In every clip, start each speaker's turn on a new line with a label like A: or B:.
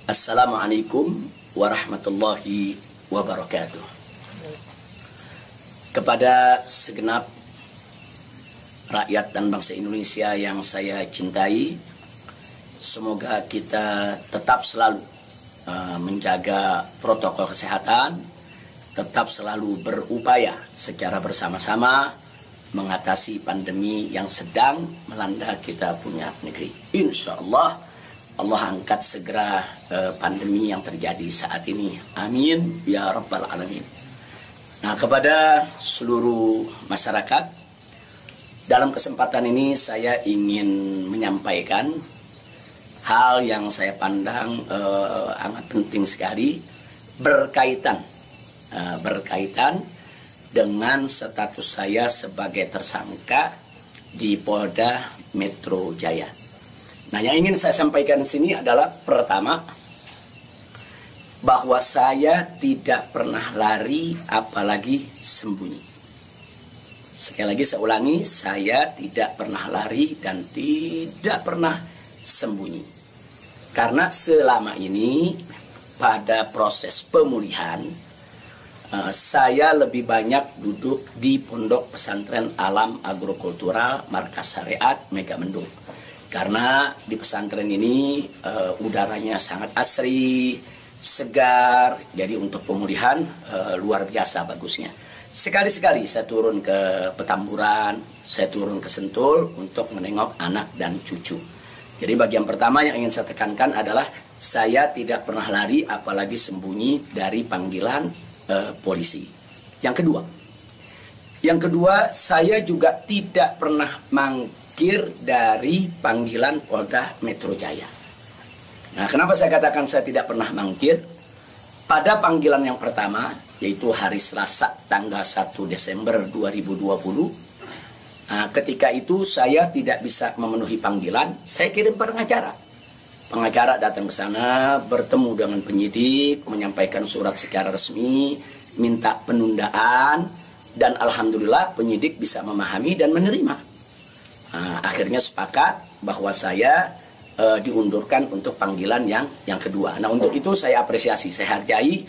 A: Assalamualaikum warahmatullahi wabarakatuh. Kepada segenap rakyat dan bangsa Indonesia yang saya cintai, semoga kita tetap selalu menjaga protokol kesehatan, tetap selalu berupaya secara bersama-sama mengatasi pandemi yang sedang melanda kita punya negeri. Insya Allah Allah angkat segera pandemi yang terjadi saat ini. Amin ya rabbal alamin. Nah, kepada seluruh masyarakat, dalam kesempatan ini saya ingin menyampaikan hal yang saya pandang amat penting sekali berkaitan dengan status saya sebagai tersangka di Polda Metro Jaya. Nah, yang ingin saya sampaikan di sini adalah pertama, bahwa saya tidak pernah lari apalagi sembunyi. Sekali lagi saya ulangi, saya tidak pernah lari dan tidak pernah sembunyi. Karena selama ini pada proses pemulihan, saya lebih banyak duduk di Pondok Pesantren Alam Agrokultural Markas Syariat Megamendung. Karena di pesantren ini udaranya sangat asri, segar, jadi untuk pemulihan luar biasa bagusnya. Sekali-sekali saya turun ke Petamburan, saya turun ke Sentul untuk menengok anak dan cucu. Jadi bagian pertama yang ingin saya tekankan adalah saya tidak pernah lari apalagi sembunyi dari panggilan polisi. Yang kedua, saya juga tidak pernah dari panggilan Polda Metro Jaya. Nah, kenapa saya katakan saya tidak pernah mangkir? Pada panggilan yang pertama, yaitu hari Selasa tanggal 1 Desember 2020, nah, ketika itu saya tidak bisa memenuhi panggilan, saya kirim pengacara. Pengacara datang ke sana, bertemu dengan penyidik, menyampaikan surat secara resmi, minta penundaan, dan alhamdulillah penyidik bisa memahami dan menerima. Nah, akhirnya sepakat bahwa saya diundurkan untuk panggilan yang kedua. Nah, untuk itu saya apresiasi, saya hargai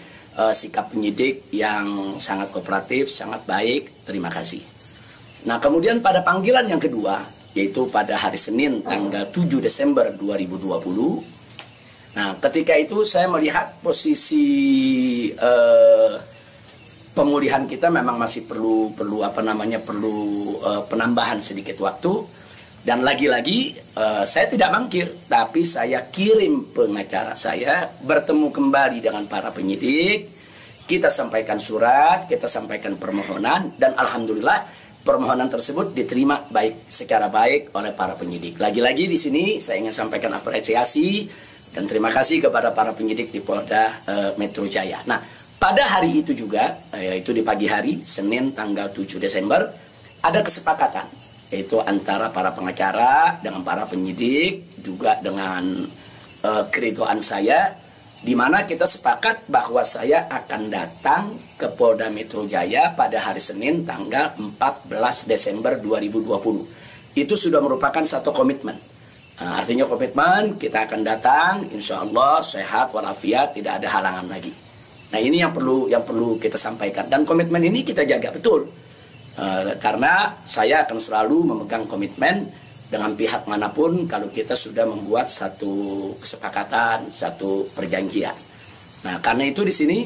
A: sikap penyidik yang sangat kooperatif, sangat baik. Terima kasih. Nah, kemudian pada panggilan yang kedua, yaitu pada hari Senin tanggal 7 Desember 2020. Nah, ketika itu saya melihat posisi pemulihan kita memang masih perlu penambahan sedikit waktu. Dan lagi-lagi saya tidak mangkir, tapi saya kirim pengacara saya bertemu kembali dengan para penyidik. Kita sampaikan surat, kita sampaikan permohonan, dan alhamdulillah permohonan tersebut diterima secara baik oleh para penyidik. Lagi-lagi di sini saya ingin sampaikan apresiasi dan terima kasih kepada para penyidik di Polda Metro Jaya. Nah, pada hari itu juga, yaitu di pagi hari, Senin tanggal 7 Desember, ada kesepakatan, yaitu antara para pengacara dengan para penyidik, juga dengan keridoan saya, di mana kita sepakat bahwa saya akan datang ke Polda Metro Jaya pada hari Senin tanggal 14 Desember 2020. Itu sudah merupakan satu komitmen. Nah, artinya komitmen, kita akan datang, insya Allah sehat walafiat, tidak ada halangan lagi. Nah, ini yang perlu kita sampaikan, dan komitmen ini kita jaga betul, karena saya akan selalu memegang komitmen dengan pihak manapun kalau kita sudah membuat satu kesepakatan, satu perjanjian. Nah, karena itu di sini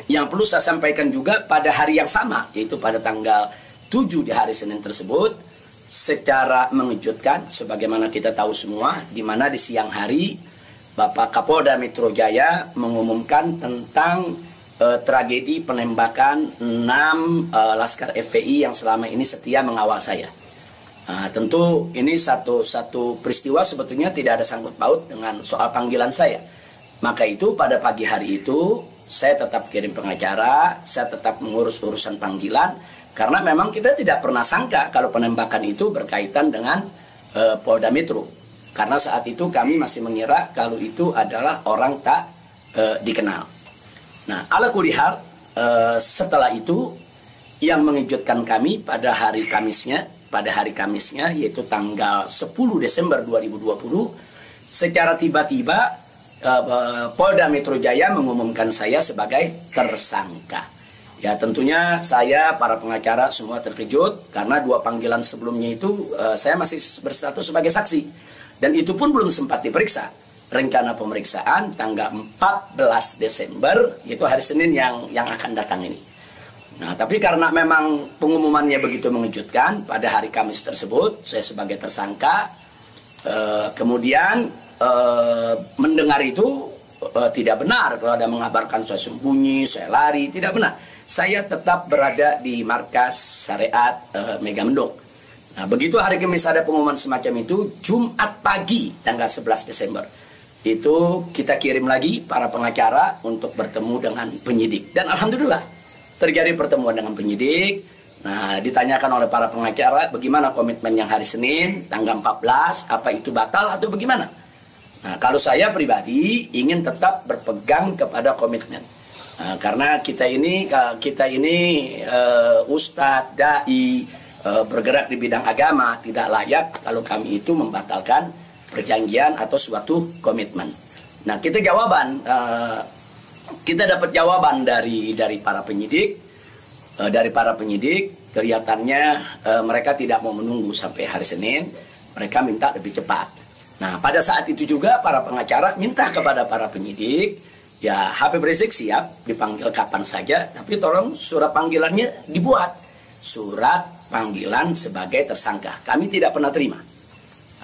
A: yang perlu saya sampaikan juga pada hari yang sama, yaitu pada tanggal 7 di hari Senin tersebut, secara mengejutkan, sebagaimana kita tahu semua, di mana di siang hari Bapak Kapolda Metro Jaya mengumumkan tentang tragedi penembakan 6 Laskar FPI yang selama ini setia mengawal saya. Nah, tentu ini satu peristiwa sebetulnya tidak ada sangkut paut dengan soal panggilan saya. Maka itu pada pagi hari itu saya tetap kirim pengacara, saya tetap mengurus urusan panggilan, karena memang kita tidak pernah sangka kalau penembakan itu berkaitan dengan Polda Metro. Karena saat itu kami masih mengira kalau itu adalah orang tak dikenal. Nah, ala kulihal, setelah itu yang mengejutkan kami pada hari Kamisnya, yaitu tanggal 10 Desember 2020, secara tiba-tiba Polda Metro Jaya mengumumkan saya sebagai tersangka. Ya tentunya saya, para pengacara semua terkejut karena 2 panggilan sebelumnya itu saya masih berstatus sebagai saksi. Dan itu pun belum sempat diperiksa. Rencana pemeriksaan tanggal 14 Desember, itu hari Senin yang akan datang ini. Nah, tapi karena memang pengumumannya begitu mengejutkan, pada hari Kamis tersebut saya sebagai tersangka, kemudian mendengar itu tidak benar kalau ada mengabarkan saya sembunyi, saya lari, tidak benar. Saya tetap berada di markas syariat Megamendung. Nah, begitu hari Kamis ada pengumuman semacam itu, Jumat pagi tanggal 11 Desember itu kita kirim lagi para pengacara untuk bertemu dengan penyidik. Dan alhamdulillah terjadi pertemuan dengan penyidik. Nah, ditanyakan oleh para pengacara bagaimana komitmen yang hari Senin tanggal 14, apa itu batal atau bagaimana. Nah, kalau saya pribadi ingin tetap berpegang kepada komitmen. Nah, karena kita ini ustadz, dai, bergerak di bidang agama, tidak layak kalau kami itu membatalkan perjanjian atau suatu komitmen. Nah, kita dapat jawaban dari para penyidik. Dari para penyidik kelihatannya mereka tidak mau menunggu sampai hari Senin, mereka minta lebih cepat. Nah, pada saat itu juga para pengacara minta kepada para penyidik, ya Habib Rizik siap dipanggil kapan saja, tapi tolong surat panggilannya dibuat. Surat panggilan sebagai tersangka. Kami tidak pernah terima.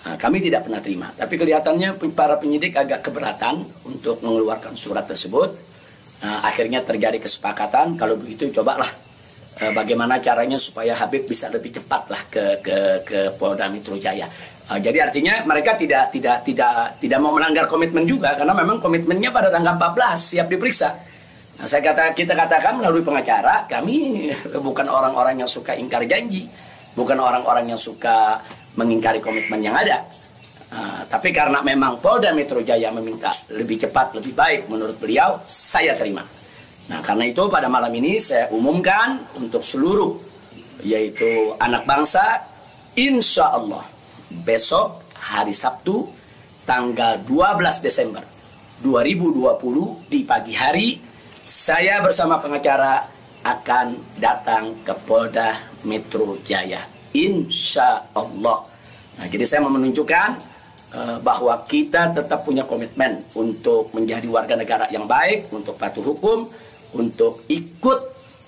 A: Kami tidak pernah terima. Tapi kelihatannya para penyidik agak keberatan untuk mengeluarkan surat tersebut. Akhirnya terjadi kesepakatan, kalau begitu cobalah bagaimana caranya supaya Habib bisa lebih cepat lah ke Polda Metro Jaya. Jadi artinya mereka tidak mau melanggar komitmen juga, karena memang komitmennya pada tanggal 14 siap diperiksa. Nah, kita katakan melalui pengacara, kami bukan orang-orang yang suka ingkar janji, bukan orang-orang yang suka mengingkari komitmen yang ada. Tapi karena memang Polda Metro Jaya meminta lebih cepat, lebih baik menurut beliau, saya terima. Nah, karena itu pada malam ini saya umumkan untuk seluruh, yaitu anak bangsa, insya Allah besok hari Sabtu tanggal 12 Desember 2020 di pagi hari, saya bersama pengacara akan datang ke Polda Metro Jaya, insya Allah. Nah, jadi saya mau menunjukkan bahwa kita tetap punya komitmen untuk menjadi warga negara yang baik, untuk patuh hukum, untuk ikut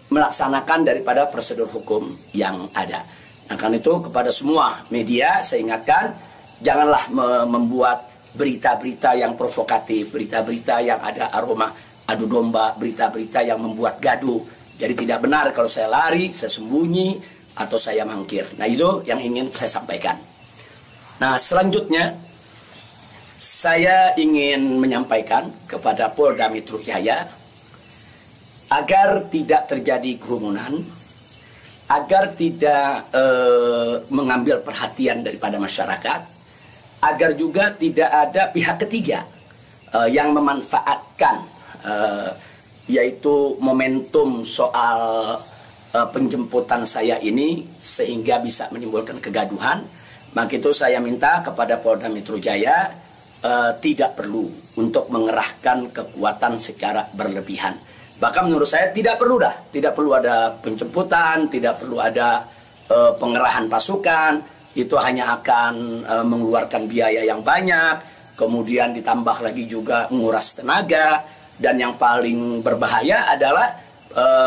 A: melaksanakan daripada prosedur hukum yang ada. Nah, karena itu kepada semua media saya ingatkan, janganlah membuat berita-berita yang provokatif, berita-berita yang ada aroma adu domba, berita-berita yang membuat gaduh. Jadi tidak benar kalau saya lari, saya sembunyi, atau saya mangkir. Nah, itu yang ingin saya sampaikan. Nah, selanjutnya saya ingin menyampaikan kepada Polda Metro Jaya agar tidak terjadi kerumunan, agar tidak mengambil perhatian daripada masyarakat, agar juga tidak ada pihak ketiga yang memanfaatkan yaitu momentum soal penjemputan saya ini sehingga bisa menimbulkan kegaduhan. Maka itu saya minta kepada Polda Metro Jaya tidak perlu untuk mengerahkan kekuatan secara berlebihan. Bahkan menurut saya tidak perlu ada penjemputan, tidak perlu ada pengerahan pasukan. Itu hanya akan mengeluarkan biaya yang banyak, kemudian ditambah lagi juga menguras tenaga, dan yang paling berbahaya adalah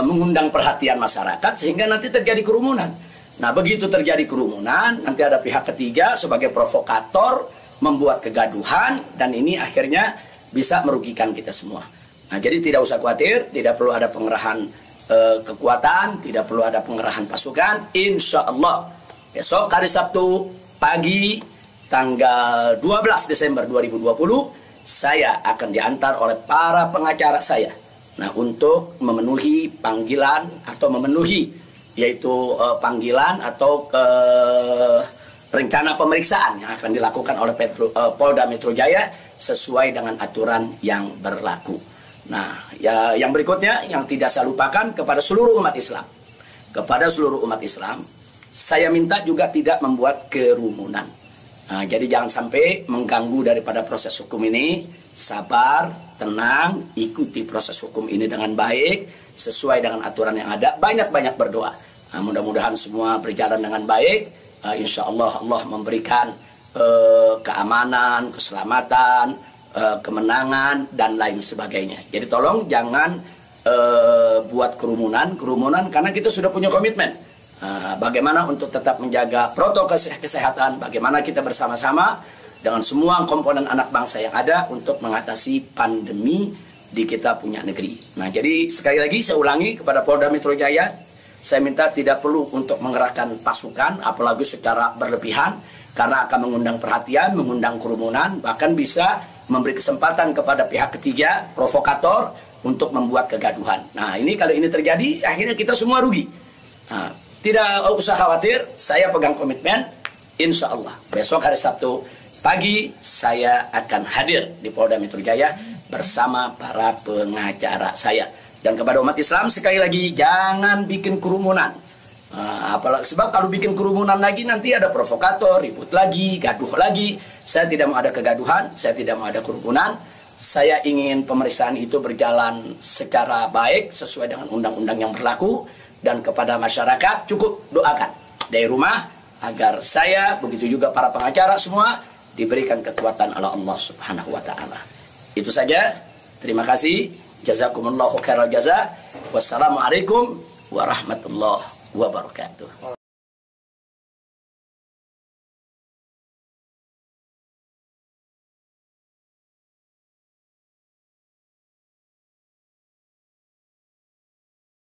A: mengundang perhatian masyarakat sehingga nanti terjadi kerumunan. Nah, begitu terjadi kerumunan, nanti ada pihak ketiga sebagai provokator membuat kegaduhan, dan ini akhirnya bisa merugikan kita semua. Nah, jadi tidak usah khawatir, tidak perlu ada pengerahan kekuatan, tidak perlu ada pengerahan pasukan. Insya Allah besok hari Sabtu pagi tanggal 12 Desember 2020 saya akan diantar oleh para pengacara saya. Nah, untuk memenuhi panggilan atau memenuhi yaitu panggilan atau rencana pemeriksaan yang akan dilakukan oleh Polda Metro Jaya sesuai dengan aturan yang berlaku. Nah, ya, yang berikutnya yang tidak saya lupakan kepada seluruh umat Islam. Kepada seluruh umat Islam, saya minta juga tidak membuat kerumunan. Nah, jadi jangan sampai mengganggu daripada proses hukum ini. sabar, tenang, ikuti proses hukum ini dengan baik, sesuai dengan aturan yang ada, banyak-banyak berdoa. Nah, mudah-mudahan semua berjalan dengan baik. Insya Allah Allah memberikan keamanan, keselamatan, kemenangan, dan lain sebagainya. Jadi tolong jangan buat kerumunan karena kita sudah punya komitmen. Bagaimana untuk tetap menjaga protokol kesehatan, bagaimana kita bersama-sama dengan semua komponen anak bangsa yang ada untuk mengatasi pandemi di kita punya negeri. Nah, jadi sekali lagi saya ulangi kepada Polda Metro Jaya, saya minta tidak perlu untuk mengerahkan pasukan, apalagi secara berlebihan, karena akan mengundang perhatian, mengundang kerumunan, bahkan bisa memberi kesempatan kepada pihak ketiga, provokator, untuk membuat kegaduhan. Nah, ini kalau ini terjadi, akhirnya kita semua rugi. Nah, tidak usah khawatir, saya pegang komitmen, insya Allah besok hari Sabtu pagi saya akan hadir di Polda Metro Jaya bersama para pengacara saya. Dan kepada umat Islam sekali lagi, jangan bikin kerumunan. Apalagi sebab kalau bikin kerumunan lagi nanti ada provokator, ribut lagi, gaduh lagi. Saya tidak mau ada kegaduhan, saya tidak mau ada kerumunan. Saya ingin pemeriksaan itu berjalan secara baik sesuai dengan undang-undang yang berlaku. Dan kepada masyarakat cukup doakan dari rumah agar saya, begitu juga para pengacara semua, diberikan kekuatan oleh Allah Subhanahu wa Ta'ala. Itu saja. Terima kasih. Jazakumullahu khairal jaza. Wassalamualaikum warahmatullahi wabarakatuh.